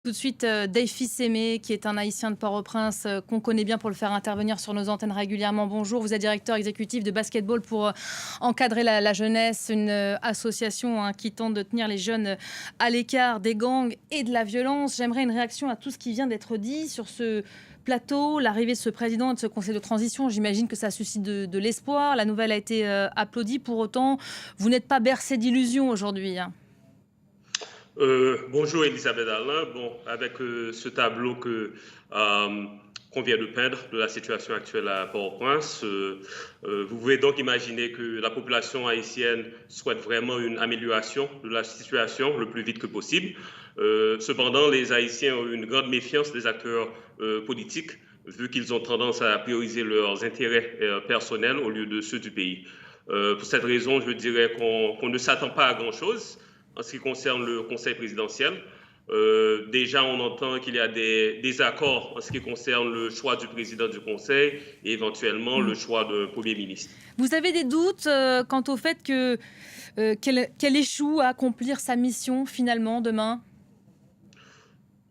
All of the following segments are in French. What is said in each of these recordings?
Tout de suite, Dave Fils-Aimé, qui est un Haïtien de Port-au-Prince, qu'on connaît bien pour le faire intervenir sur nos antennes régulièrement. Bonjour, vous êtes directeur exécutif de Basketball pour encadrer la jeunesse, une association qui tente de tenir les jeunes à l'écart des gangs et de la violence. J'aimerais une réaction à tout ce qui vient d'être dit sur ce plateau, l'arrivée de ce président et de ce conseil de transition. J'imagine que ça suscite de l'espoir. La nouvelle a été applaudie. Pour autant, vous n'êtes pas bercé d'illusions aujourd'hui, hein. Bonjour Elisabeth Alain. Bon, avec ce tableau qu'on vient de peindre de la situation actuelle à Port-au-Prince, vous pouvez donc imaginer que la population haïtienne souhaite vraiment une amélioration de la situation le plus vite que possible. Cependant, les Haïtiens ont une grande méfiance des acteurs politiques, vu qu'ils ont tendance à prioriser leurs intérêts personnels au lieu de ceux du pays. Pour cette raison, je dirais qu'on ne s'attend pas à grand-chose en ce qui concerne le Conseil présidentiel. Déjà, on entend qu'il y a des désaccords en ce qui concerne le choix du président du Conseil et éventuellement le choix d'un Premier ministre. Vous avez des doutes quant au fait qu'elle échoue à accomplir sa mission finalement demain?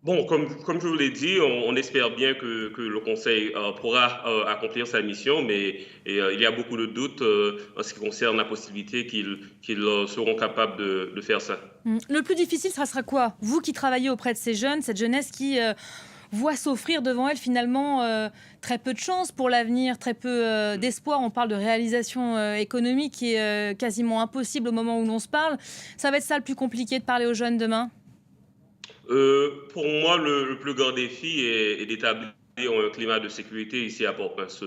Bon, comme je vous l'ai dit, on espère bien que le Conseil pourra accomplir sa mission, mais il y a beaucoup de doutes en ce qui concerne la possibilité qu'ils seront capables de faire ça. Le plus difficile, ça sera quoi? Vous qui travaillez auprès de ces jeunes, cette jeunesse qui voit s'offrir devant elle finalement très peu de chance pour l'avenir, très peu d'espoir. On parle de réalisation économique qui est quasiment impossible au moment où l'on se parle. Ça va être ça le plus compliqué de parler aux jeunes demain? Pour moi, le plus grand défi est d'établir un climat de sécurité ici à Port-au-Prince.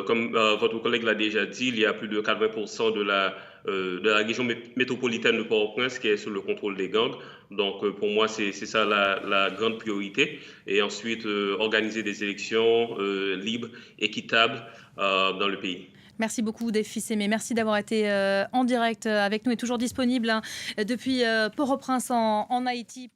Comme votre collègue l'a déjà dit, il y a plus de 80% de la région métropolitaine de Port-au-Prince qui est sous le contrôle des gangs. Donc, pour moi, c'est ça la grande priorité. Et ensuite, organiser des élections libres, équitables dans le pays. Merci beaucoup, Dave Fils-Aimé. Merci d'avoir été en direct avec nous et toujours disponible depuis Port-au-Prince en Haïti.